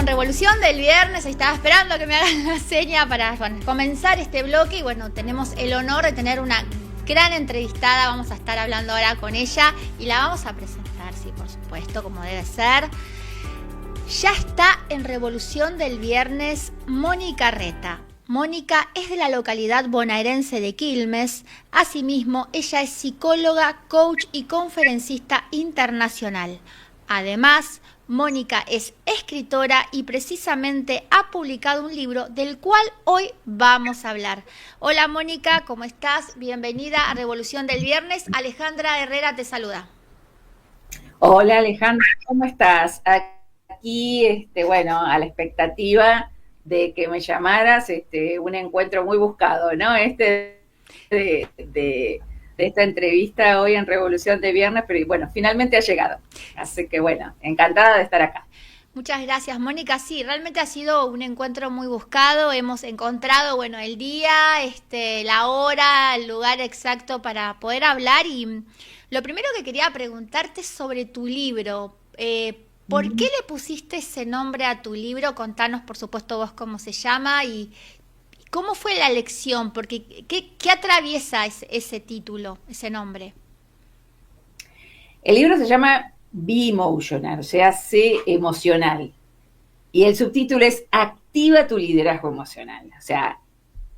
en Revolución del viernes. Estaba esperando que me hagan la seña para comenzar este bloque. Y bueno, tenemos el honor de tener una gran entrevistada. Vamos a estar hablando ahora con ella y la vamos a presentar, sí, por supuesto, como debe ser. Ya está en Revolución del viernes Mónica Reta. Mónica es de la localidad bonaerense de Quilmes. Asimismo, ella es psicóloga, coach y conferencista internacional. Además, Mónica es escritora y precisamente ha publicado un libro del cual hoy vamos a hablar. Hola Mónica, ¿cómo estás? Bienvenida a Revolución del Viernes. Alejandra Herrera te saluda. Hola Alejandra, ¿cómo estás? Aquí, bueno, a la expectativa de que me llamaras, un encuentro muy buscado, ¿no? De esta entrevista hoy en Revolución de Viernes, pero bueno, finalmente ha llegado. Así que bueno, encantada de estar acá. Muchas gracias, Mónica. Sí, realmente ha sido un encuentro muy buscado. Hemos encontrado, bueno, el día, la hora, el lugar exacto para poder hablar. Y lo primero que quería preguntarte es sobre tu libro. ¿Por qué le pusiste ese nombre a tu libro? Contanos, por supuesto, vos cómo se llama y cómo fue la elección, porque ¿qué atraviesa ese título, ese nombre? El libro se llama Be Emotional, o sea, sé emocional. Y el subtítulo es Activa tu liderazgo emocional. O sea,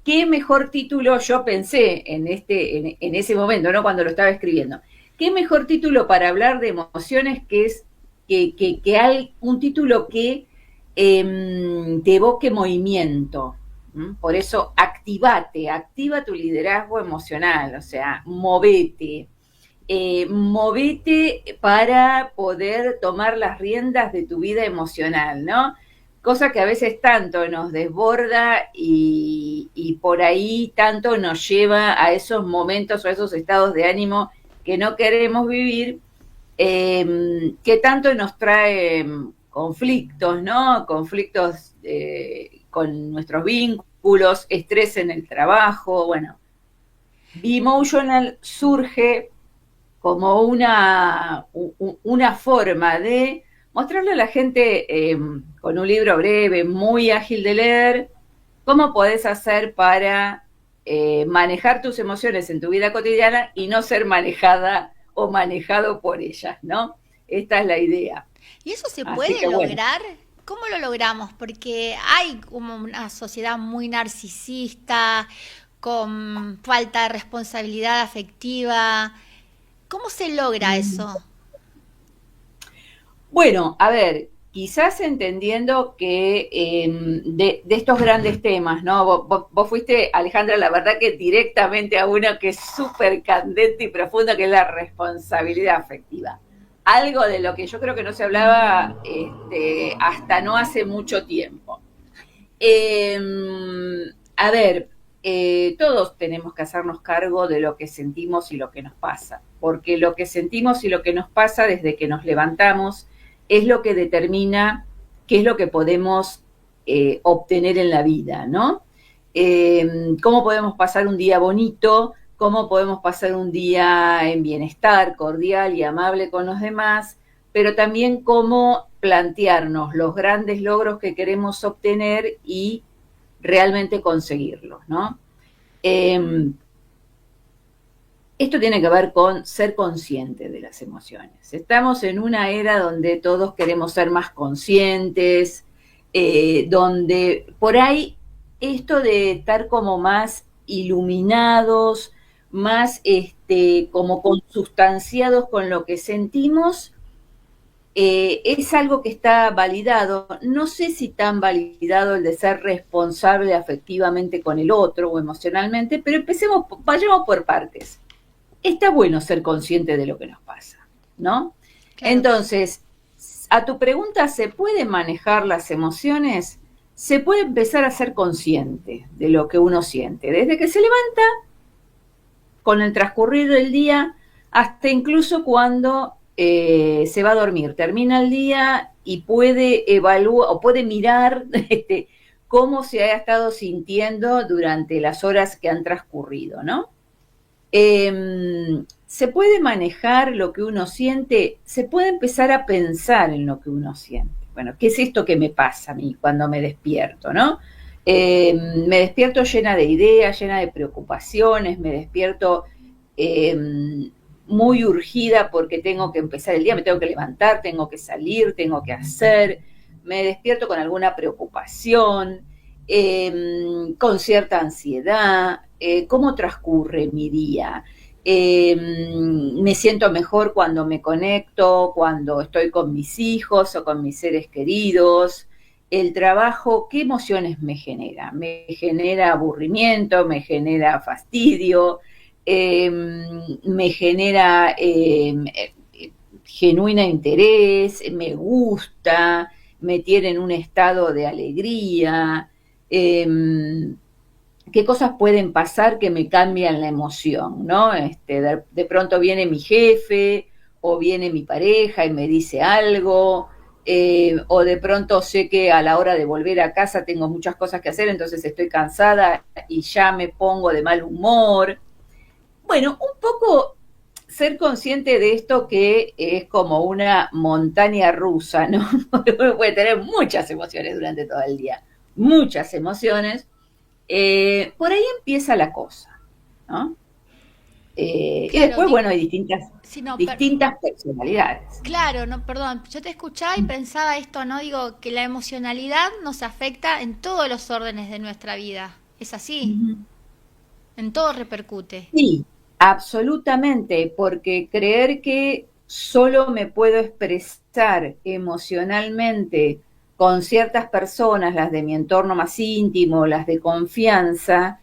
¿qué mejor título yo pensé en ese momento, ¿no? Cuando lo estaba escribiendo? ¿Qué mejor título para hablar de emociones que hay un título que te evoque movimiento? Por eso, activa tu liderazgo emocional, o sea, movete para poder tomar las riendas de tu vida emocional, ¿no? Cosa que a veces tanto nos desborda y por ahí tanto nos lleva a esos momentos o a esos estados de ánimo que no queremos vivir, que tanto nos trae conflictos, ¿no? Conflictos con nuestros vínculos, estrés en el trabajo, bueno. Be Emotional surge como una forma de mostrarle a la gente con un libro breve, muy ágil de leer, cómo podés hacer para manejar tus emociones en tu vida cotidiana y no ser manejada o manejado por ellas, ¿no? Esta es la idea. ¿Y eso se puede lograr? Bueno. ¿Cómo lo logramos? Porque hay como una sociedad muy narcisista, con falta de responsabilidad afectiva. ¿Cómo se logra eso? Bueno, a ver, quizás entendiendo que de estos grandes temas, ¿no? Vos fuiste, Alejandra, la verdad que directamente a uno que es súper candente y profundo, que es la responsabilidad afectiva. Algo de lo que yo creo que no se hablaba hasta no hace mucho tiempo. A ver, todos tenemos que hacernos cargo de lo que sentimos y lo que nos pasa, porque lo que sentimos y lo que nos pasa desde que nos levantamos es lo que determina qué es lo que podemos obtener en la vida, ¿no? Cómo podemos pasar un día bonito, cómo podemos pasar un día en bienestar, cordial y amable con los demás, pero también cómo plantearnos los grandes logros que queremos obtener y realmente conseguirlos, ¿no? Esto tiene que ver con ser consciente de las emociones. Estamos en una era donde todos queremos ser más conscientes, donde por ahí esto de estar como más iluminados, más como consustanciados con lo que sentimos, es algo que está validado. No sé si tan validado el de ser responsable afectivamente con el otro o emocionalmente, pero vayamos por partes. Está bueno ser consciente de lo que nos pasa, ¿no? Claro. Entonces, a tu pregunta, ¿se puede manejar las emociones? Se puede empezar a ser consciente de lo que uno siente, desde que se levanta, con el transcurrir del día, hasta incluso cuando se va a dormir, termina el día y puede evaluar o puede mirar cómo se ha estado sintiendo durante las horas que han transcurrido, ¿no? Se puede manejar lo que uno siente, se puede empezar a pensar en lo que uno siente. bueno, ¿qué es esto que me pasa a mí cuando me despierto, no? Me despierto llena de ideas, llena de preocupaciones, me despierto muy urgida porque tengo que empezar el día, me tengo que levantar, tengo que salir, tengo que hacer, me despierto con alguna preocupación, con cierta ansiedad, cómo transcurre mi día. Me siento mejor cuando me conecto, cuando estoy con mis hijos o con mis seres queridos. El trabajo, ¿qué emociones me genera? Me genera aburrimiento, me genera fastidio, me genera genuino interés, me gusta, me tiene en un estado de alegría. ¿Qué cosas pueden pasar que me cambian la emoción, ¿no? De pronto viene mi jefe o viene mi pareja y me dice algo, o de pronto sé que a la hora de volver a casa tengo muchas cosas que hacer, entonces estoy cansada y ya me pongo de mal humor. Bueno, un poco ser consciente de esto que es como una montaña rusa, ¿no? Uno puede tener muchas emociones durante todo el día, muchas emociones. Por ahí empieza la cosa, ¿no? Y Claro, después, bueno, hay distintas, sí, no, distintas personalidades. claro, no, perdón, yo te escuchaba y pensaba esto, ¿no? Digo, que la emocionalidad nos afecta en todos los órdenes de nuestra vida. ¿Es así? Ujú. En todo repercute. Sí, absolutamente, porque creer que solo me puedo expresar emocionalmente con ciertas personas, las de mi entorno más íntimo, las de confianza,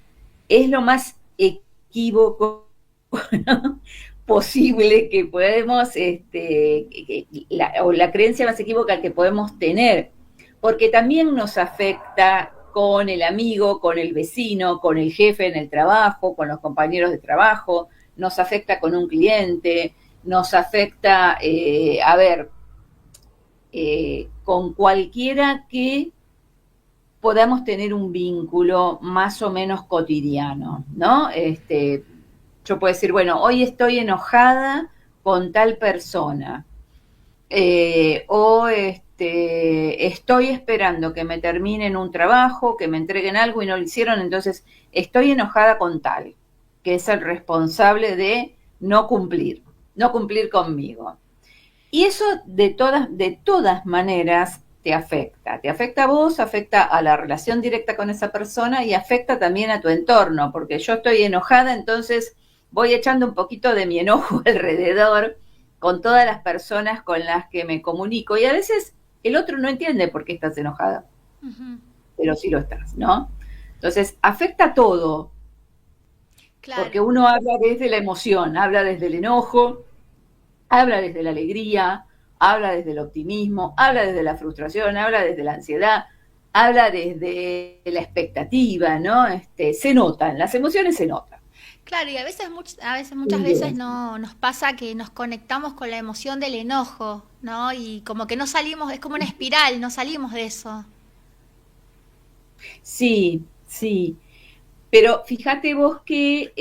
es lo más equívoco, ¿no? posible que podemos, o la creencia más equívoca que podemos tener, porque también nos afecta con el amigo, con el vecino, con el jefe en el trabajo, con los compañeros de trabajo, nos afecta con un cliente, nos afecta, con cualquiera que podamos tener un vínculo más o menos cotidiano, ¿no? Yo puedo decir, bueno, hoy estoy enojada con tal persona, estoy esperando que me terminen un trabajo, que me entreguen algo y no lo hicieron, entonces estoy enojada con tal, que es el responsable de no cumplir conmigo. Y eso de todas maneras te afecta a vos, afecta a la relación directa con esa persona y afecta también a tu entorno, porque yo estoy enojada, entonces voy echando un poquito de mi enojo alrededor con todas las personas con las que me comunico y a veces el otro no entiende por qué estás enojada, Ujú. pero sí lo estás, ¿no? Entonces afecta todo, porque Claro. uno habla desde la emoción, habla desde el enojo, habla desde la alegría, habla desde el optimismo, habla desde la frustración, habla desde la ansiedad, habla desde la expectativa, ¿no? Se notan, las emociones se notan. Claro, y a veces, muchas Sin duda. veces no nos pasa que nos conectamos con la emoción del enojo, ¿no? Y como que no salimos, es como una espiral, no salimos de eso. Sí, sí. Pero fíjate vos que,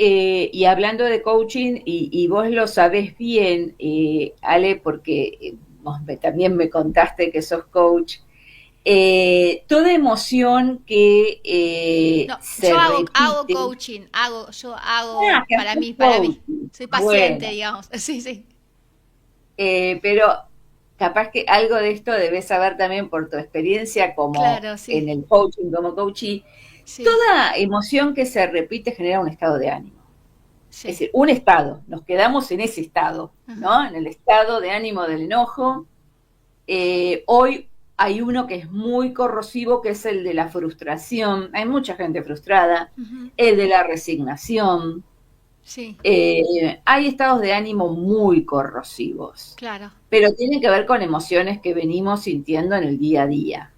y hablando de coaching, y vos lo sabés bien, Ale, porque vos también me contaste que sos coach, toda emoción que No, se yo hago repite. coaching, yo hago Que para haces mí, para mí. coaching. Soy paciente, Bueno, digamos. Sí, sí. pero capaz que algo de esto debes saber también por tu experiencia como Claro, en sí. el coaching, como coachee. Sí, Toda emoción que se repite genera un estado de ánimo. Es sí. decir, un estado, nos quedamos en ese estado, Ajá. ¿no? En el estado de ánimo del enojo. Hoy hay uno que es muy corrosivo, que es el de la frustración. Hay mucha gente frustrada. Ujú. El de la resignación. Sí, Hay estados de ánimo muy corrosivos, claro. pero tienen que ver con emociones que venimos sintiendo en el día a día.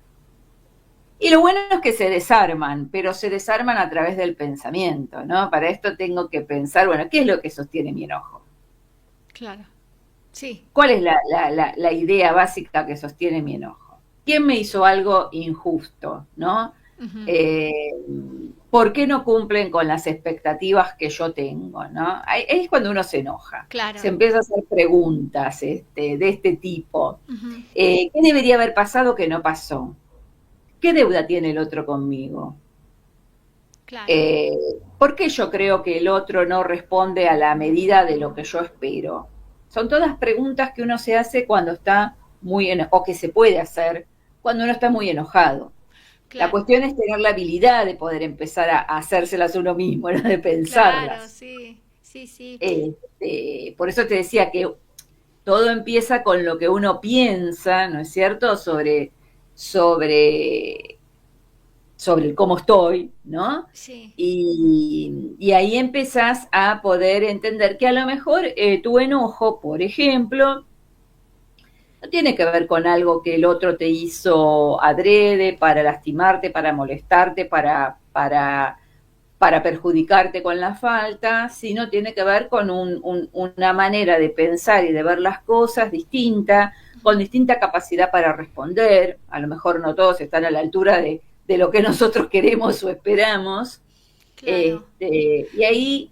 Y lo bueno es que se desarman, pero se desarman a través del pensamiento, ¿no? Para esto tengo que pensar, bueno, ¿qué es lo que sostiene mi enojo? Claro. Sí. ¿Cuál es la idea básica que sostiene mi enojo? ¿Quién me hizo algo injusto, no? Ujú. Eh, ¿por qué no cumplen con las expectativas que yo tengo? ¿No? Ahí es cuando uno se enoja. Claro. Se empieza a hacer preguntas de este tipo. Ujú. ¿Qué debería haber pasado que no pasó? ¿Qué deuda tiene el otro conmigo? Claro. ¿Por qué yo creo que el otro no responde a la medida de lo que yo espero? Son todas preguntas que uno se hace cuando está muy o que se puede hacer cuando uno está muy enojado. La Claro. cuestión es tener la habilidad de poder empezar a hacérselas uno mismo, ¿no? De pensarlas. Claro, sí, sí, sí. Por eso te decía que todo empieza con lo que uno piensa, ¿no es cierto? Sobre el cómo estoy, ¿no? Sí. Y ahí empezás a poder entender que a lo mejor tu enojo, por ejemplo, no tiene que ver con algo que el otro te hizo adrede para lastimarte, para molestarte, para perjudicarte con la falta, sino tiene que ver con una manera de pensar y de ver las cosas distinta, con distinta capacidad para responder. A lo mejor no todos están a la altura de lo que nosotros queremos o esperamos. Claro. Y ahí,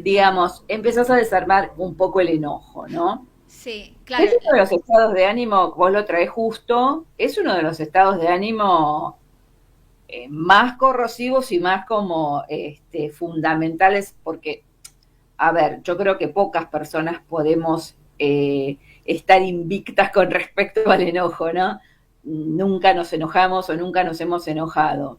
digamos, empezás a desarmar un poco el enojo, ¿no? Sí, claro. Es uno de los estados de ánimo, vos lo traes justo, es uno de los estados de ánimo más corrosivos y más como fundamentales, porque, a ver, yo creo que pocas personas podemos estar invictas con respecto al enojo, ¿no? Nunca nos enojamos o nunca nos hemos enojado.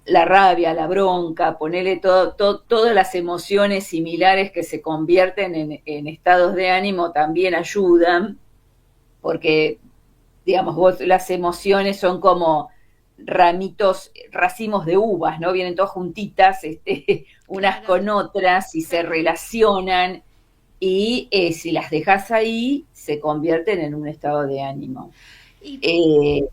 La rabia, la bronca, ponerle todas las emociones similares que se convierten en estados de ánimo también ayudan, porque, digamos, las emociones son como racimos de uvas, ¿no? Vienen todas juntitas, unas Claro. con otras y se relacionan y si las dejas ahí, se convierten en un estado de ánimo. Y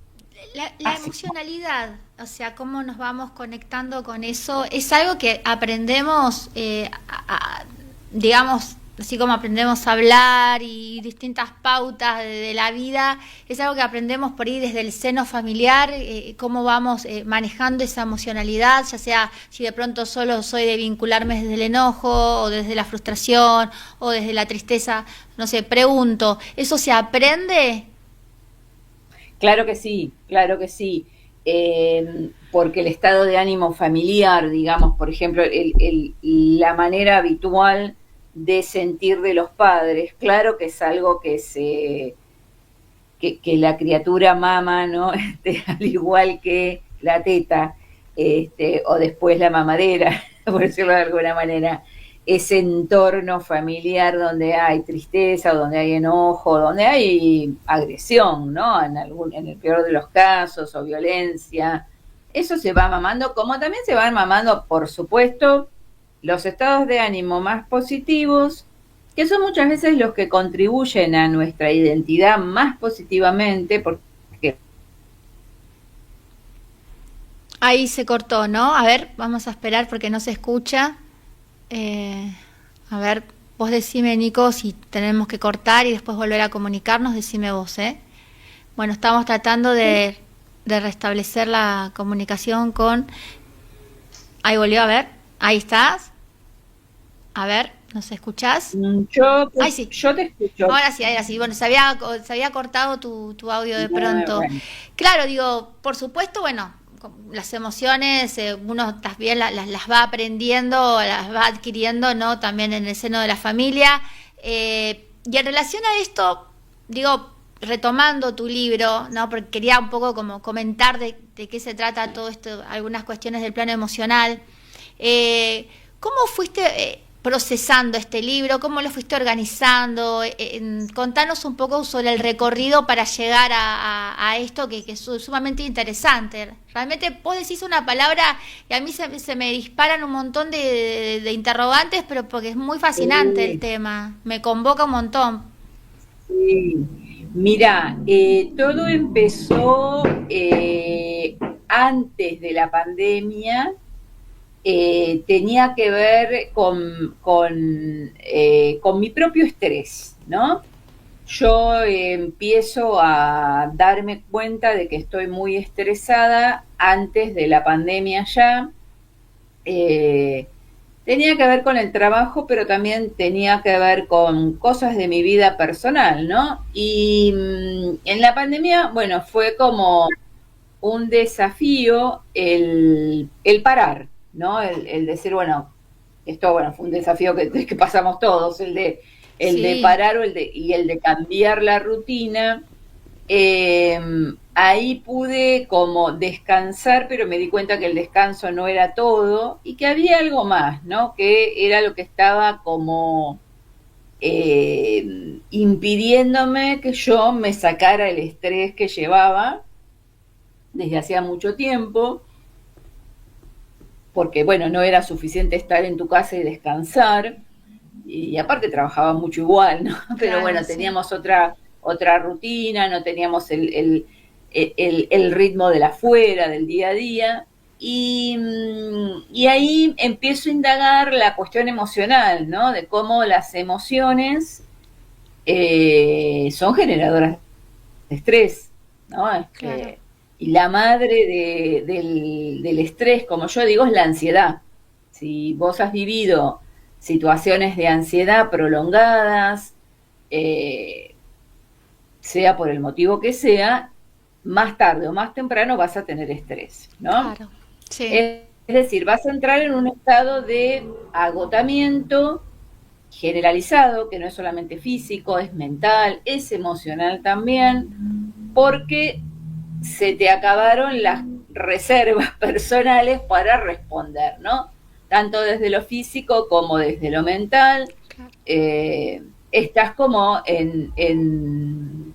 la Así. emocionalidad, o sea, cómo nos vamos conectando con eso, es algo que aprendemos, digamos, así como aprendemos a hablar y distintas pautas de la vida, es algo que aprendemos por ahí desde el seno familiar, cómo vamos manejando esa emocionalidad, ya sea si de pronto solo soy de vincularme desde el enojo o desde la frustración o desde la tristeza, no sé, pregunto, ¿eso se aprende? Claro que sí, claro que sí. Porque el estado de ánimo familiar, digamos, por ejemplo, la manera habitual de sentir de los padres, claro que es algo que la criatura mama, ¿no? Al igual que la teta, o después la mamadera, por decirlo de alguna manera, ese entorno familiar donde hay tristeza, donde hay enojo, donde hay agresión, ¿no? En el peor de los casos, o violencia. Eso se va mamando, como también se van mamando, por supuesto, los estados de ánimo más positivos, que son muchas veces los que contribuyen a nuestra identidad más positivamente, porque Ahí se cortó, ¿no? A ver, vamos a esperar porque no se escucha. Eh, a ver, vos decime, Nico, si tenemos que cortar y después volver a comunicarnos, decime vos, ¿eh? Bueno, estamos tratando de restablecer la comunicación con... Ahí volvió, a ver, ahí estás. A ver, ¿nos escuchás? Ay, sí. yo te escucho. Ahora sí. Bueno, se había cortado tu audio de pronto. Bueno. Claro, digo, por supuesto, bueno, las emociones uno también las va aprendiendo, las va adquiriendo, ¿no? También en el seno de la familia. Y en relación a esto, digo, retomando tu libro, ¿no? Porque quería un poco como comentar de qué se trata todo esto, algunas cuestiones del plano emocional. ¿Cómo fuiste procesando este libro? ¿Cómo lo fuiste organizando? Contanos un poco sobre el recorrido para llegar a esto que es sumamente interesante. Realmente vos decís una palabra y a mí se me disparan un montón de interrogantes, pero porque es muy fascinante el tema. Me convoca un montón. Sí. Mira, todo empezó antes de la pandemia. Tenía que ver con mi propio estrés, ¿no? yo empiezo a darme cuenta de que estoy muy estresada antes de la pandemia ya. Eh, Tenía que ver con el trabajo, pero también tenía que ver con cosas de mi vida personal, ¿no? Y en la pandemia, bueno, fue como un desafío el parar, ¿no? El decir, bueno, esto, bueno, fue un desafío que pasamos todos, el de Sí, parar y el de cambiar la rutina. eh, Ahí pude como descansar, pero me di cuenta que el descanso no era todo y que había algo más, ¿no? Que era lo que estaba como impidiéndome que yo me sacara el estrés que llevaba desde hacía mucho tiempo, porque bueno, no era suficiente estar en tu casa y descansar, y aparte trabajaba mucho igual, ¿no? Pero claro, bueno, sí. teníamos otra rutina, no teníamos el ritmo de la afuera, del día a día. Y ahí empiezo a indagar la cuestión emocional, ¿no? De cómo las emociones son generadoras de estrés, ¿no? Claro, Y la madre del estrés, como yo digo, es la ansiedad. Si vos has vivido situaciones de ansiedad prolongadas, eh, sea por el motivo que sea, más tarde o más temprano vas a tener estrés, ¿no? claro. Sí, Es decir, vas a entrar en un estado de agotamiento generalizado, que no es solamente físico, es mental, es emocional también, porque se te acabaron las reservas personales para responder, ¿no? Tanto desde lo físico como desde lo mental, claro. estás como en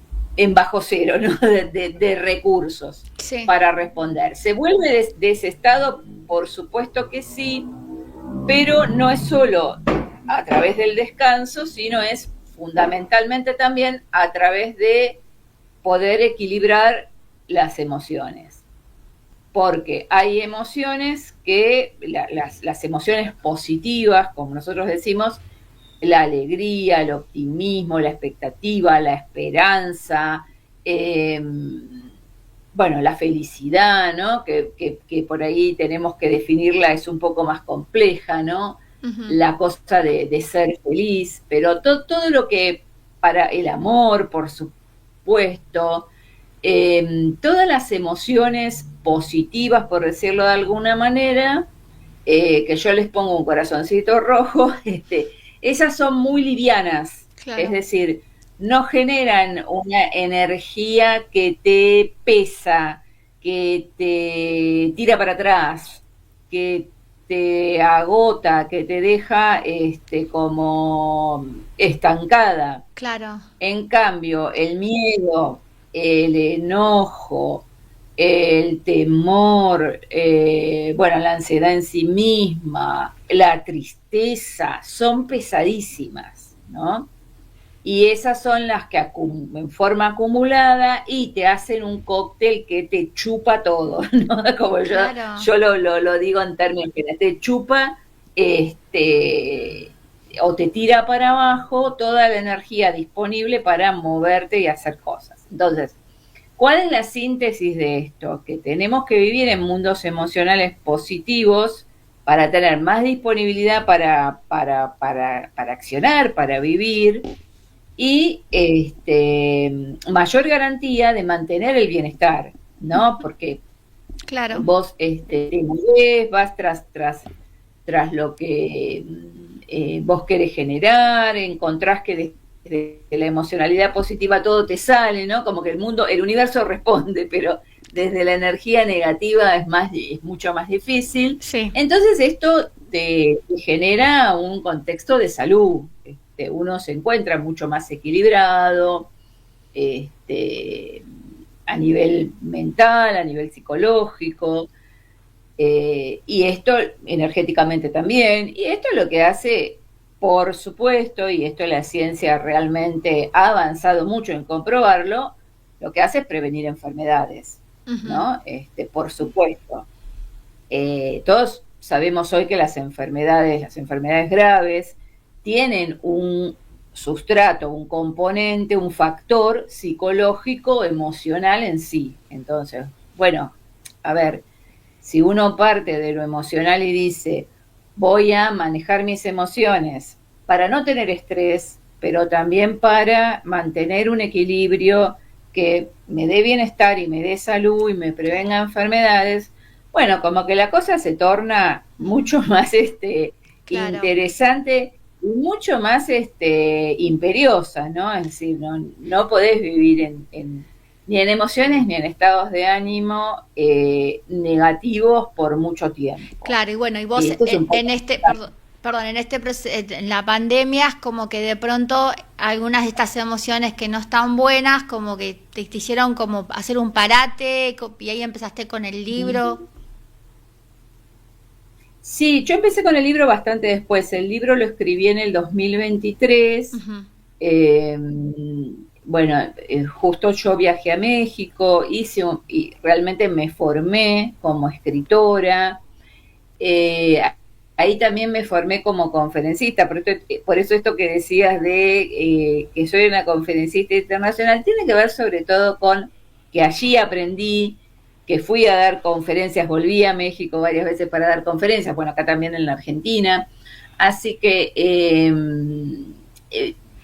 bajo cero, ¿no? De recursos Sí, para responder. ¿Se vuelve de ese estado? Por supuesto que sí, pero no es solo a través del descanso, sino es fundamentalmente también a través de poder equilibrar las emociones. Porque hay emociones que, las emociones positivas, como nosotros decimos, la alegría, el optimismo, la expectativa, la esperanza, eh, bueno, la felicidad, ¿no? Que por ahí tenemos que definirla, es un poco más compleja, ¿no? ujú, La cosa de ser feliz, pero todo lo que para el amor, por supuesto, todas las emociones positivas, por decirlo de alguna manera, que yo les pongo un corazoncito rojo, esas son muy livianas, es claro, decir, no generan una energía que te pesa, que te tira para atrás, que te agota, que te deja como estancada. claro, En cambio, el miedo, el enojo, el temor, bueno, la ansiedad en sí misma, la tristeza, son pesadísimas, ¿no? Y esas son las que en forma acumulada y te hacen un cóctel que te chupa todo, ¿no? Como claro. yo lo digo en términos que te chupa, este, o te tira para abajo toda la energía disponible para moverte y hacer cosas. Entonces, ¿cuál es la síntesis de esto? Que tenemos que vivir en mundos emocionales positivos para tener más disponibilidad para accionar, para vivir, y mayor garantía de mantener el bienestar, ¿no? Porque Claro, vos te movés, vas tras lo que vos querés generar, encontrás que desde la emocionalidad positiva todo te sale, ¿no? Como que el universo responde, pero desde la energía negativa es mucho más difícil. sí, Entonces esto te genera un contexto de salud. Uno se encuentra mucho más equilibrado, este, a nivel mental, a nivel psicológico, y esto energéticamente también, y esto es lo que hace, por supuesto, y esto la ciencia realmente ha avanzado mucho en comprobarlo, lo que hace es prevenir enfermedades, ujú, ¿no? Por supuesto. Todos sabemos hoy que las enfermedades graves, tienen sustrato, un componente, un factor psicológico, emocional en sí. Entonces, bueno, a ver, si uno parte de lo emocional y dice, voy a manejar mis emociones para no tener estrés, pero también para mantener un equilibrio que me dé bienestar y me dé salud y me prevenga enfermedades, bueno, como que la cosa se torna mucho más Claro. interesante y mucho más imperiosa, ¿no? Es decir, no podés vivir ni en emociones ni en estados de ánimo negativos por mucho tiempo. Claro, y bueno, y Y vos esto es un en poco... este, perdón, en la pandemia es como que de pronto algunas de estas emociones que no están buenas, como que te hicieron como hacer un parate, y ahí empezaste con el libro. Sí, yo empecé con el libro bastante después. El libro lo escribí en el 2023. Ujú. Eh, bueno, justo yo viajé a México, y realmente me formé como escritora. Eh, ahí también me formé como conferencista, por eso esto que decías de que soy una conferencista internacional, tiene que ver sobre todo con que allí aprendí, que fui a dar conferencias, volví a México varias veces para dar conferencias, bueno, acá también en la Argentina, así que eh,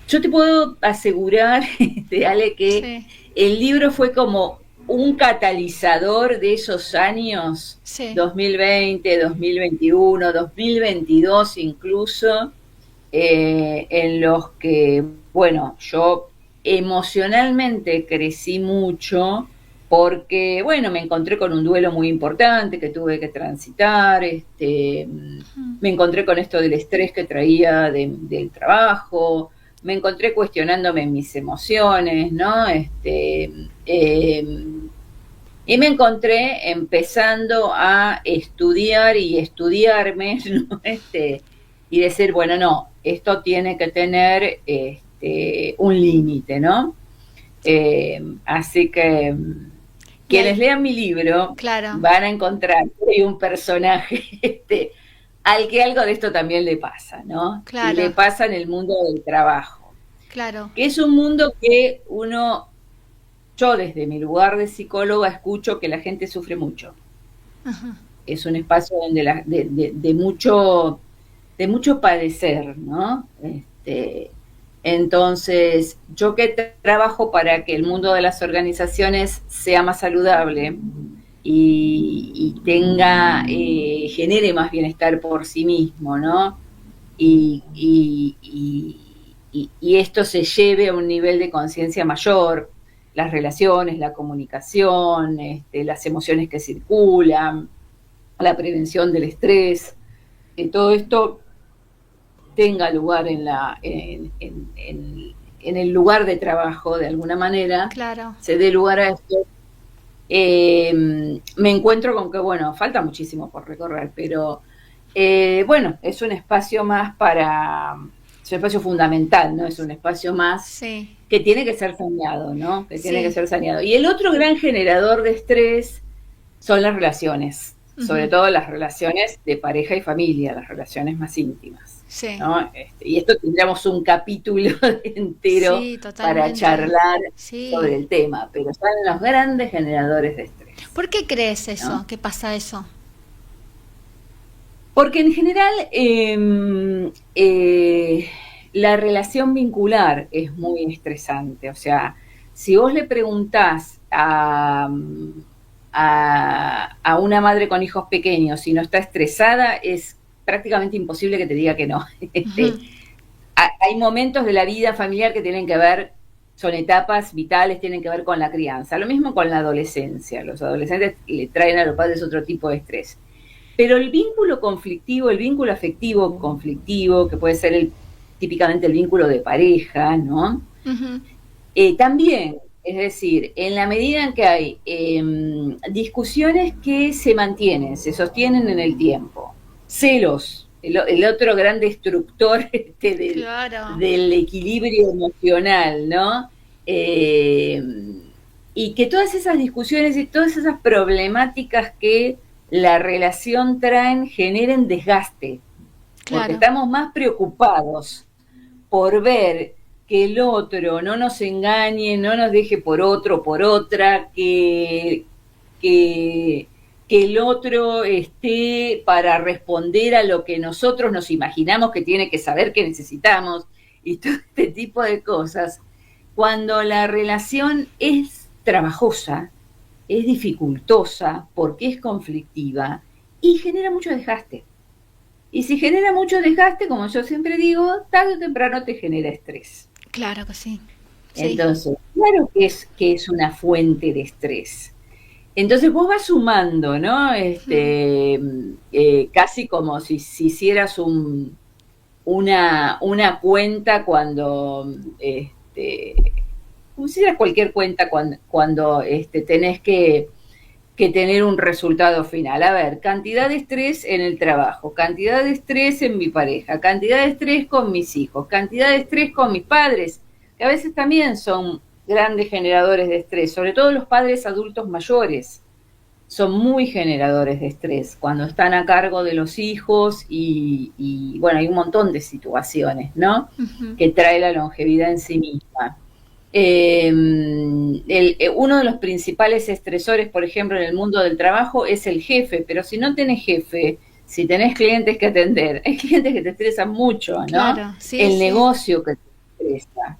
yo te puedo asegurar, Ale, que Sí, el libro fue como un catalizador de esos años sí. 2020, 2021, 2022 incluso, en los que, bueno, yo emocionalmente crecí mucho porque, bueno, me encontré con un duelo muy importante que tuve que transitar, Mm. me encontré con esto del estrés que traía del trabajo, me encontré cuestionándome mis emociones, ¿no? Y me encontré empezando a estudiar y estudiarme, ¿no? Y decir, bueno, no, esto tiene que tener un límite, ¿no? Así que Y quienes ahí, lean mi libro claro, van a encontrar que hay un personaje al que algo de esto también le pasa, ¿no? Y le claro, pasa en el mundo del trabajo, claro. que es un mundo que yo desde mi lugar de psicóloga escucho que la gente sufre mucho. Es un espacio donde de mucho padecer, ¿no? Entonces, yo que trabajo para que el mundo de las organizaciones sea más saludable y tenga, genere más bienestar por sí mismo, ¿no? Y esto se lleve a un nivel de conciencia mayor, las relaciones, la comunicación, las emociones que circulan, la prevención del estrés, que todo esto tenga lugar en el lugar de trabajo de alguna manera, Claro. se dé lugar a esto. Me encuentro con que, bueno, falta muchísimo por recorrer, pero bueno, es un espacio más es un espacio fundamental, ¿no? Es un espacio más Sí, que tiene que ser saneado, ¿no? Que tiene que sí. ser saneado. Y el otro gran generador de estrés son las relaciones, sobre Ujú. todo las relaciones de pareja y familia, las relaciones más íntimas, Sí, ¿no? Y esto tendríamos un capítulo entero sí, para totalmente. charlar sobre Sí. el tema, pero son los grandes generadores de estrés, ¿Por qué crees eso? ¿no? ¿Qué pasa eso? Porque en general la relación vincular es muy estresante. O sea, si vos le preguntás a una madre con hijos pequeños si no está estresada, es prácticamente imposible que te diga que no. Ujú. Hay momentos de la vida familiar que tienen que ver, son etapas vitales, tienen que ver con la crianza. Lo mismo con la adolescencia. Los adolescentes le traen a los padres otro tipo de estrés. Pero el vínculo conflictivo, el vínculo afectivo conflictivo, que puede ser típicamente el vínculo de pareja, ¿no? Ujú. También, es decir, en la medida en que hay discusiones que se mantienen, se sostienen en el tiempo, celos, el otro gran destructor Claro, del equilibrio emocional, ¿no? Eh, y que todas esas discusiones y todas esas problemáticas que la relación traen generen desgaste, porque claro. estamos más preocupados por ver que el otro no nos engañe, no nos deje por otro, por otra, que el otro esté para responder a lo que nosotros nos imaginamos que tiene que saber que necesitamos, y todo este tipo de cosas. Cuando la relación es trabajosa, es dificultosa, porque es conflictiva y genera mucho desgaste. Y si genera mucho desgaste, como yo siempre digo, tarde o temprano te genera estrés. Claro que sí. Entonces, claro que es una fuente de estrés. Entonces vos vas sumando, ¿no? Casi como si hicieras una cuenta cuando, como si hicieras cualquier cuenta cuando tenés que tener un resultado final. A ver, cantidad de estrés en el trabajo, cantidad de estrés en mi pareja, cantidad de estrés con mis hijos, cantidad de estrés con mis padres, que a veces también son grandes generadores de estrés, sobre todo los padres adultos mayores son muy generadores de estrés cuando están a cargo de los hijos y bueno, hay un montón de situaciones, ¿no? Uh-huh. Que trae la longevidad en sí misma. Uno de los principales estresores, por ejemplo, en el mundo del trabajo es el jefe, pero si no tenés jefe, si tenés clientes que atender, hay clientes que te estresan mucho, ¿no? Claro, sí, el negocio que te estresa.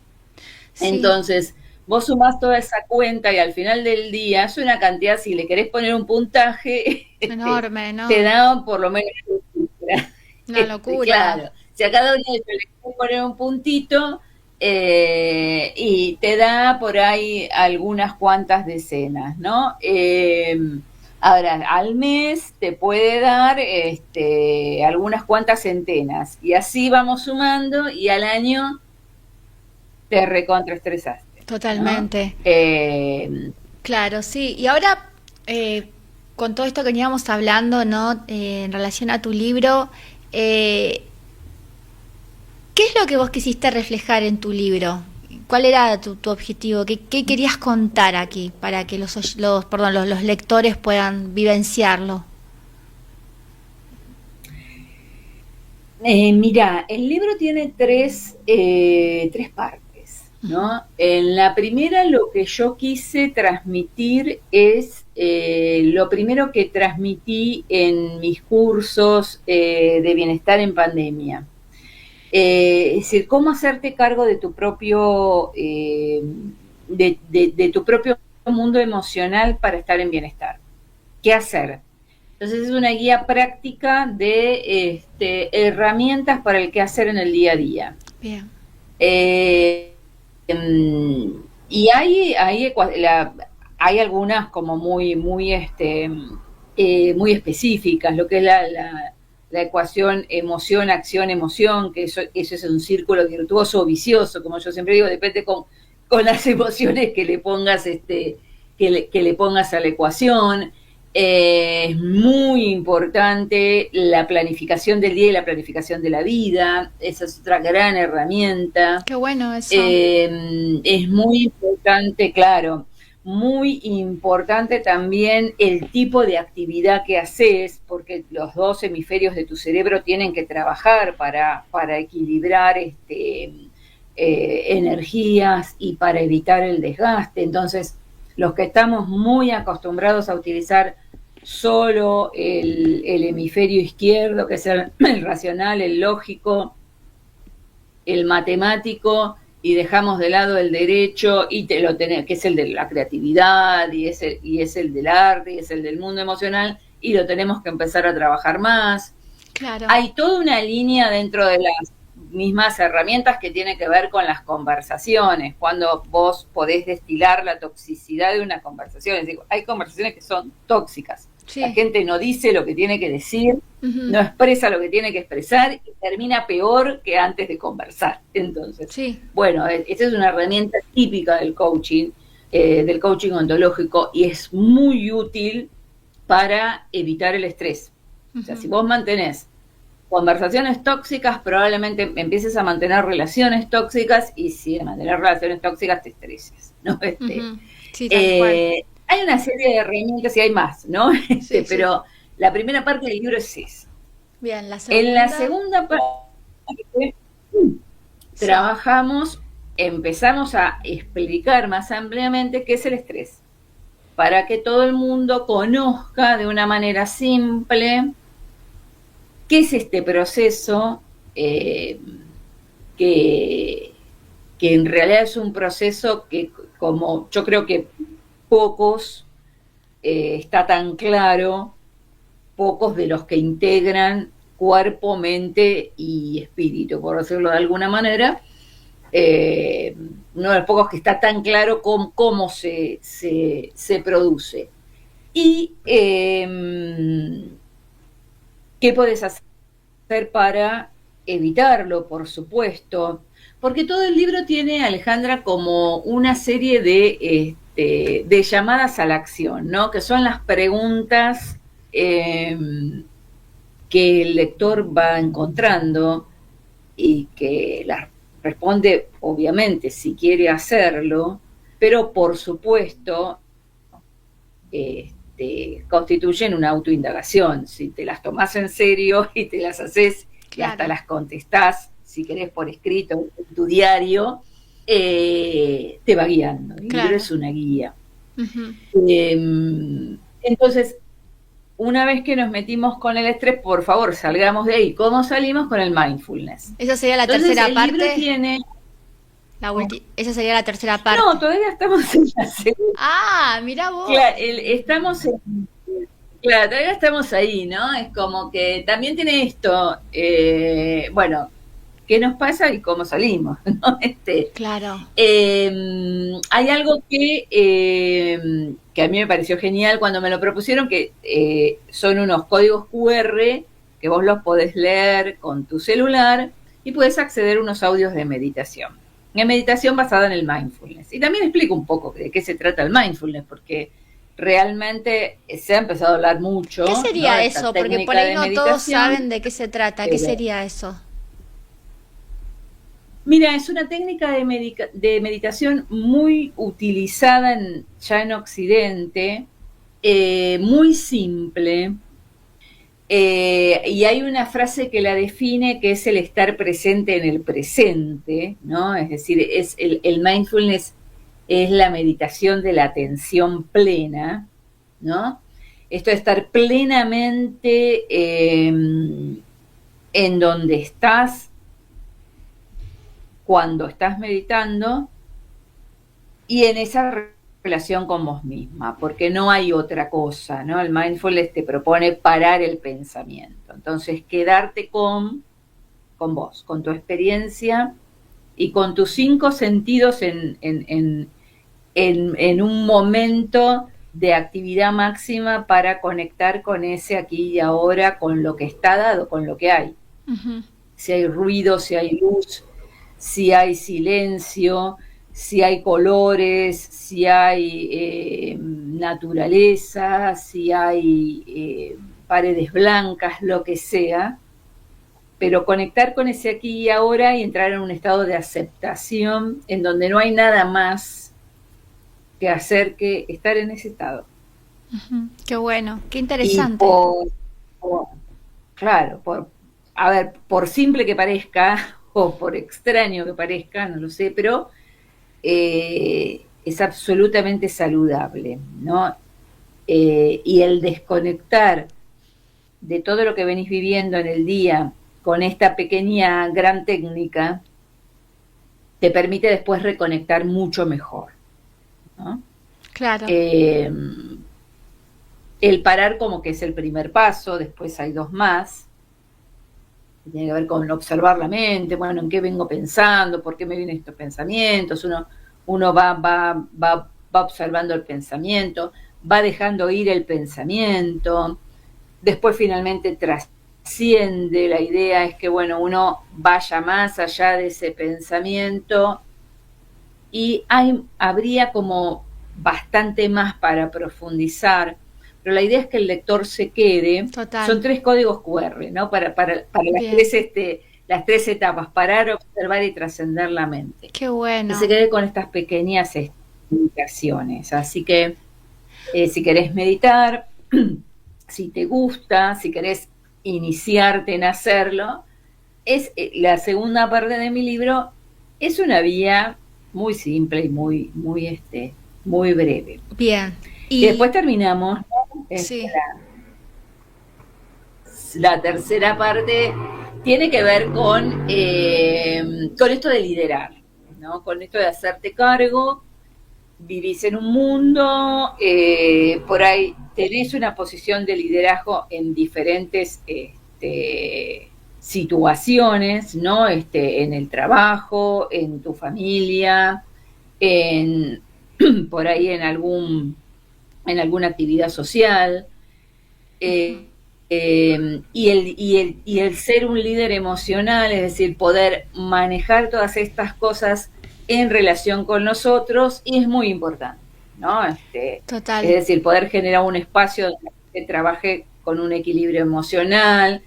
Sí. Entonces, vos sumás toda esa cuenta y al final del día es una cantidad, si le querés poner un puntaje, enorme, ¿no? Te da por lo menos una locura. Claro, si a cada uno le querés poner un puntito, y te da por ahí algunas cuantas decenas, ¿no? Ahora, al mes te puede dar algunas cuantas centenas, y así vamos sumando, y al año te recontraestresaste. Totalmente. ¿No? Claro, sí. Y ahora, con todo esto que veníamos hablando, ¿no? En relación a tu libro, ¿qué es lo que vos quisiste reflejar en tu libro? ¿Cuál era tu objetivo? ¿Qué querías contar aquí para que los lectores puedan vivenciarlo? Mira, el libro tiene tres partes, ¿no? En la primera, lo que yo quise transmitir es lo primero que transmití en mis cursos de bienestar en pandemia. Es decir, cómo hacerte cargo de tu propio de tu propio mundo emocional para estar en bienestar. ¿Qué hacer? Entonces es una guía práctica de herramientas para el qué hacer en el día a día. Bien. Y hay algunas como muy específicas, lo que es la ecuación emoción, acción, emoción, que eso es un círculo virtuoso o vicioso, como yo siempre digo, depende con las emociones que le pongas que le pongas a la ecuación. Es muy importante la planificación del día y la planificación de la vida. Esa es otra gran herramienta. Qué bueno eso. Es muy importante, claro, muy importante también el tipo de actividad que haces, porque los dos hemisferios de tu cerebro tienen que trabajar para equilibrar energías y para evitar el desgaste. Entonces, los que estamos muy acostumbrados a utilizar solo el hemisferio izquierdo, que es el racional, el lógico, el matemático, y dejamos de lado el derecho, y que es el de la creatividad, y es el del arte, y es el del mundo emocional, y lo tenemos que empezar a trabajar más. Claro. Hay toda una línea dentro de las mismas herramientas que tiene que ver con las conversaciones, cuando vos podés destilar la toxicidad de una conversación. Es decir, hay conversaciones que son tóxicas. Sí. La gente no dice lo que tiene que decir, no expresa lo que tiene que expresar y termina peor que antes de conversar. Entonces, bueno, esta es una herramienta típica del coaching ontológico, y es muy útil para evitar el estrés. O sea, si vos mantenés conversaciones tóxicas, probablemente empieces a mantener relaciones tóxicas, y si de mantener relaciones tóxicas te estreses, ¿no? Sí, tal cual. Hay una serie de herramientas y hay más, ¿no? Pero la primera parte del libro es esa. Bien, la segunda. En la segunda parte trabajamos empezamos a explicar más ampliamente qué es el estrés, para que todo el mundo conozca de una manera simple qué es este proceso, que en realidad es un proceso que, como yo creo que pocos está tan claro, pocos de los que integran cuerpo, mente y espíritu, por decirlo de alguna manera, uno de los pocos que está tan claro cómo se produce. Y qué puedes hacer para evitarlo, por supuesto, porque todo el libro tiene, Alejandra, como una serie de llamadas a la acción, ¿no? Que son las preguntas que el lector va encontrando y que las responde, obviamente, si quiere hacerlo, pero por supuesto constituyen una autoindagación. Si te las tomás en serio y te las haces, claro, y hasta las contestás, si querés por escrito, en tu diario, te va guiando. El libro es una guía. Entonces, una vez que nos metimos con el estrés, por favor, salgamos de ahí. ¿Cómo salimos? Con el mindfulness. Esa sería la tercera parte. El libro tiene... Esa sería la tercera parte. No, todavía estamos en la segunda. Ah, mirá vos. Claro, todavía estamos ahí, ¿no? Es como que también tiene esto, bueno, ¿qué nos pasa y cómo salimos? ¿No? Claro. Hay algo que a mí me pareció genial cuando me lo propusieron, que son unos códigos QR que vos los podés leer con tu celular y podés acceder a unos audios de meditación. Una meditación basada en el mindfulness. Y también explico un poco de qué se trata el mindfulness, porque realmente se ha empezado a hablar mucho. ¿Qué sería, ¿no?, eso? Porque por ahí no todos saben de qué se trata. ¿Qué sería eso? Mira, es una técnica de meditación muy utilizada ya en Occidente, muy simple, y hay una frase que la define, que es el estar presente en el presente, ¿no? Es decir, el mindfulness es la meditación de la atención plena, ¿no? Esto de estar plenamente en donde estás cuando estás meditando y en esa relación con vos misma, porque no hay otra cosa, ¿no? El mindfulness te propone parar el pensamiento, entonces quedarte con vos, con tu experiencia y con tus 5 sentidos en un momento de actividad máxima para conectar con ese aquí y ahora, con lo que está dado, con lo que hay. Uh-huh. Si hay ruido, si hay luz, si hay silencio, si hay colores, si hay naturaleza, si hay paredes blancas, lo que sea, pero conectar con ese aquí y ahora y entrar en un estado de aceptación en donde no hay nada más que hacer que estar en ese estado. Uh-huh. Qué bueno, qué interesante. Claro, por simple que parezca, o por extraño que parezca, no lo sé, pero es absolutamente saludable, ¿no? Y el desconectar de todo lo que venís viviendo en el día con esta pequeña gran técnica te permite después reconectar mucho mejor, ¿no? Claro. El parar como que es el primer paso, después hay 2 más. Tiene que ver con observar la mente, bueno, en qué vengo pensando, por qué me vienen estos pensamientos. Uno va observando el pensamiento, va dejando ir el pensamiento, después finalmente trasciende. La idea es que, bueno, uno vaya más allá de ese pensamiento y habría como bastante más para profundizar, pero la idea es que el lector se quede. Total. Son 3 códigos QR, ¿no? Para las 3 etapas: parar, observar y trascender la mente. Qué bueno. Y se quede con estas pequeñas explicaciones. Así que si querés meditar, si te gusta, si querés iniciarte en hacerlo, es la segunda parte de mi libro. Es una vía muy simple y muy breve. Bien. Y después terminamos, ¿no? Sí. La tercera parte tiene que ver con esto de liderar, ¿no? Con esto de hacerte cargo. Vivís en un mundo, por ahí tenés una posición de liderazgo en diferentes situaciones, ¿no? En el trabajo, en tu familia, en por ahí en alguna actividad social. Y el ser un líder emocional, es decir, poder manejar todas estas cosas en relación con nosotros, y es muy importante, ¿no? Total. Es decir, poder generar un espacio donde se trabaje con un equilibrio emocional,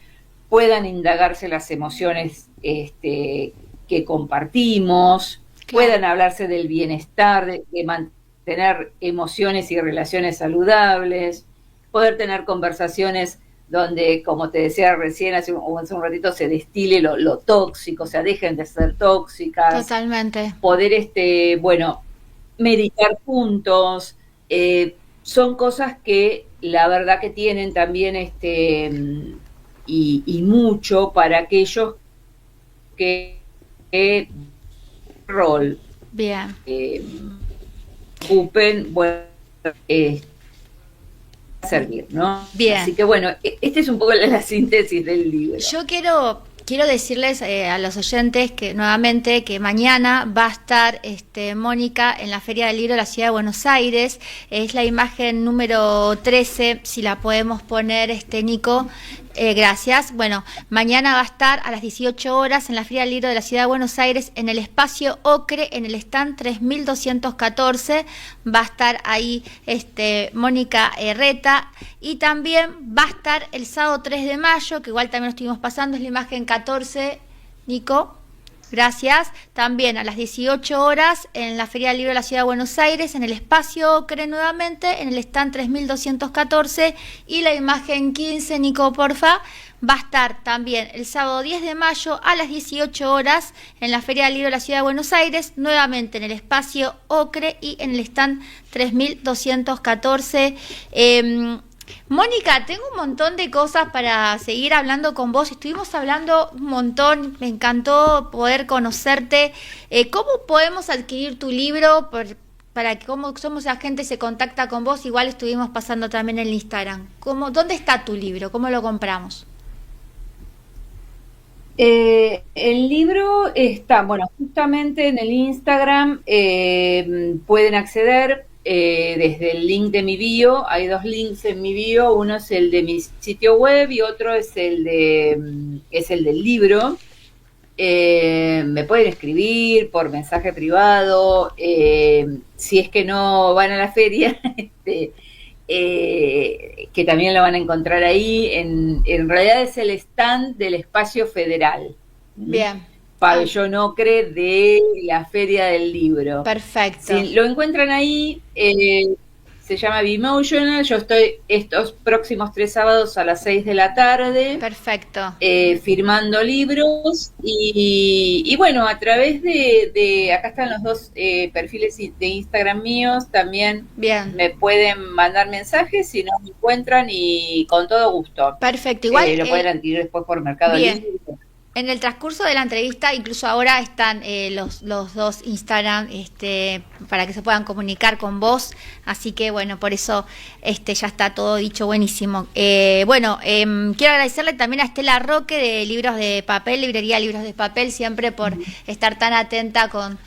puedan indagarse las emociones que compartimos, Claro. puedan hablarse del bienestar, de mantener emociones y relaciones saludables, poder tener conversaciones donde, como te decía recién, hace un ratito, se destile lo tóxico, o sea, dejen de ser tóxicas. Totalmente. Poder, bueno, meditar juntos. Son cosas que la verdad que tienen también y mucho para aquellos que rol Bien. ocupen, bueno, servir, ¿no? Bien. Así que bueno, esta es un poco la síntesis del libro. Yo quiero decirles a los oyentes que nuevamente que mañana va a estar Mónica en la Feria del Libro de la Ciudad de Buenos Aires. Es la imagen número 13, si la podemos poner, Nico. Gracias. Bueno, mañana va a estar a las 18 horas en la Feria del Libro de la Ciudad de Buenos Aires, en el espacio Ocre, en el stand 3214. Va a estar ahí Mónica Herreta, y también va a estar el sábado 3 de mayo, que igual también lo estuvimos pasando, es la imagen 14, Nico. Gracias. También a las 18 horas en la Feria del Libro de la Ciudad de Buenos Aires, en el espacio Ocre nuevamente, en el stand 3214, y la imagen 15, Nico, porfa, va a estar también el sábado 10 de mayo a las 18 horas en la Feria del Libro de la Ciudad de Buenos Aires, nuevamente en el espacio Ocre y en el stand 3214. Mónica, tengo un montón de cosas para seguir hablando con vos. Estuvimos hablando un montón, me encantó poder conocerte. ¿Cómo podemos adquirir tu libro? Para que cómo somos la gente se contacta con vos. Igual estuvimos pasando también en el Instagram. ¿Dónde está tu libro? ¿Cómo lo compramos? El libro está, bueno, justamente en el Instagram pueden acceder desde el link de mi bio. Hay dos links en mi bio, uno es el de mi sitio web y otro es el del libro. Me pueden escribir por mensaje privado, si es que no van a la feria, que también lo van a encontrar ahí. En realidad es el stand del Espacio Federal. Bien. Pabellón Ocre de la Feria del Libro. Perfecto. Si lo encuentran ahí, se llama Bimotional. Yo estoy estos próximos 3 sábados a las 6 de la tarde. Perfecto. Firmando libros y bueno, a través de acá están los dos perfiles de Instagram míos, también. Bien. Me pueden mandar mensajes si no me encuentran, y con todo gusto. Perfecto. Igual lo pueden adquirir después por Mercado Libre. En el transcurso de la entrevista, incluso ahora están los dos Instagram para que se puedan comunicar con vos. Así que bueno, por eso ya está todo dicho, buenísimo. Quiero agradecerle también a Estela Roque de Libros de Papel, Librería Libros de Papel, siempre por estar tan atenta con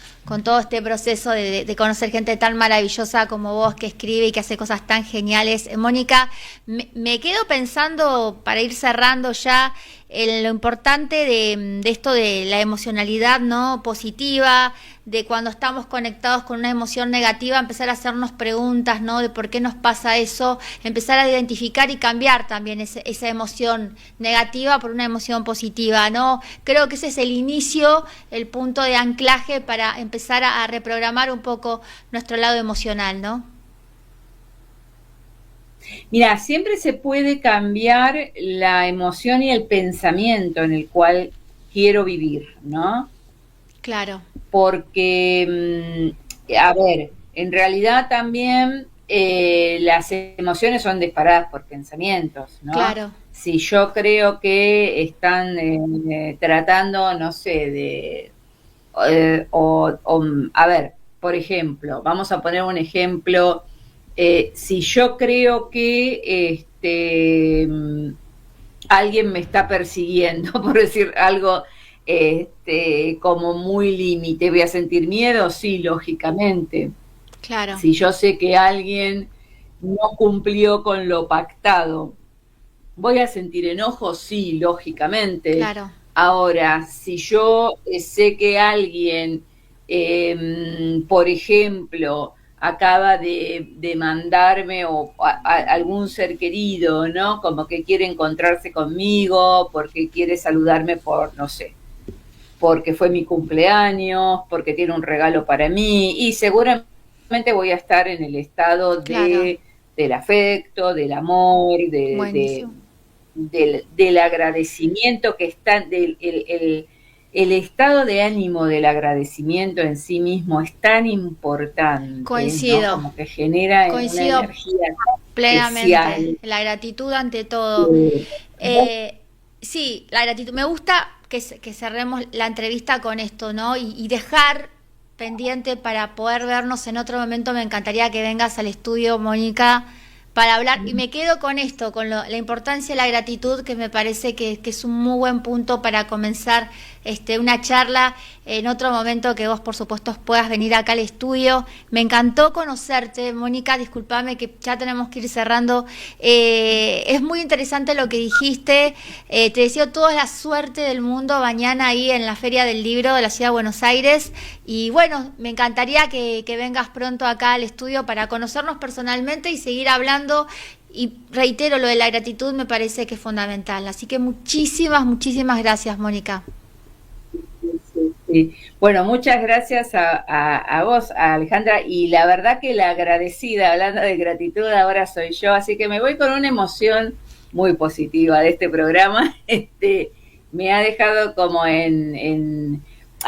todo este proceso de conocer gente tan maravillosa como vos, que escribe y que hace cosas tan geniales. Mónica, me quedo pensando, para ir cerrando ya, en lo importante de esto de la emocionalidad, ¿no?, positiva, de cuando estamos conectados con una emoción negativa, empezar a hacernos preguntas, ¿no?, de por qué nos pasa eso, empezar a identificar y cambiar también esa emoción negativa por una emoción positiva, ¿no? Creo que ese es el inicio, el punto de anclaje para empezar a reprogramar un poco nuestro lado emocional, ¿no? Mira, siempre se puede cambiar la emoción y el pensamiento en el cual quiero vivir, ¿no? Claro. Porque, a ver, en realidad también las emociones son disparadas por pensamientos, ¿no? Claro. Si yo creo que están tratando, no sé, a ver, por ejemplo, vamos a poner un ejemplo, si yo creo que alguien me está persiguiendo, por decir algo como muy límite, ¿voy a sentir miedo? Sí, lógicamente. Claro. Si yo sé que alguien no cumplió con lo pactado, ¿voy a sentir enojo? Sí, lógicamente. Claro. Ahora, si yo sé que alguien, por ejemplo, acaba de mandarme o algún ser querido, ¿no? Como que quiere encontrarse conmigo, porque quiere saludarme por, no sé, porque fue mi cumpleaños, porque tiene un regalo para mí, y seguramente voy a estar en el estado Claro. del afecto, del amor, Buenísimo. del agradecimiento que está, el estado de ánimo del agradecimiento en sí mismo es tan importante, ¿no? Coincido. Como que genera una Coincido energía plenamente. especial. La gratitud ante todo. ¿Vos? Sí, la gratitud. Me gusta que cerremos la entrevista con esto, ¿no? Y dejar pendiente para poder vernos en otro momento. Me encantaría que vengas al estudio, Mónica, para hablar. Y me quedo con esto, con la importancia de la gratitud, que me parece que es un muy buen punto para comenzar una charla en otro momento que vos, por supuesto, puedas venir acá al estudio. Me encantó conocerte, Mónica, discúlpame que ya tenemos que ir cerrando. Es muy interesante lo que dijiste. Te deseo toda la suerte del mundo mañana ahí en la Feria del Libro de la Ciudad de Buenos Aires. Y bueno, me encantaría que vengas pronto acá al estudio para conocernos personalmente y seguir hablando. Y reitero, lo de la gratitud me parece que es fundamental. Así que muchísimas, muchísimas gracias, Mónica. Sí. Bueno, muchas gracias a vos, a Alejandra, y la verdad que la agradecida, hablando de gratitud, ahora soy yo, así que me voy con una emoción muy positiva de este programa. Me ha dejado como a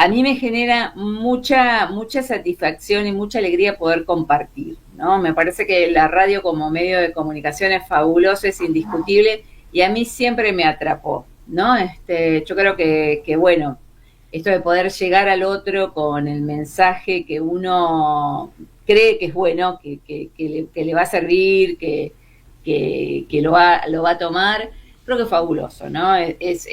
mí me genera mucha satisfacción y mucha alegría poder compartir, ¿no? Me parece que la radio como medio de comunicación es fabuloso, es indiscutible, y a mí siempre me atrapó, ¿no? Yo creo que bueno, esto de poder llegar al otro con el mensaje que uno cree que es bueno, que le va a servir, que lo va a tomar, creo que es fabuloso, ¿no? Es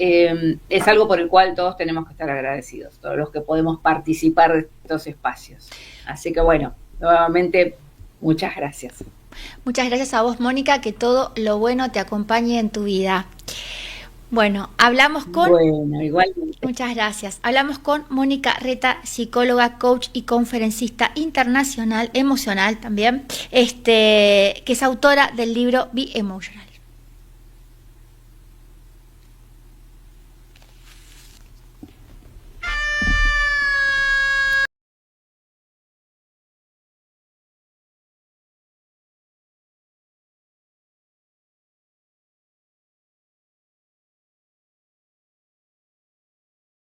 algo por el cual todos tenemos que estar agradecidos, todos los que podemos participar de estos espacios. Así que bueno, nuevamente, muchas gracias. Muchas gracias a vos, Mónica, que todo lo bueno te acompañe en tu vida. Bueno, hablamos con... Bueno, igualmente. Muchas gracias. Hablamos con Mónica Reta, psicóloga, coach y conferencista internacional, emocional también, que es autora del libro Be Emotional.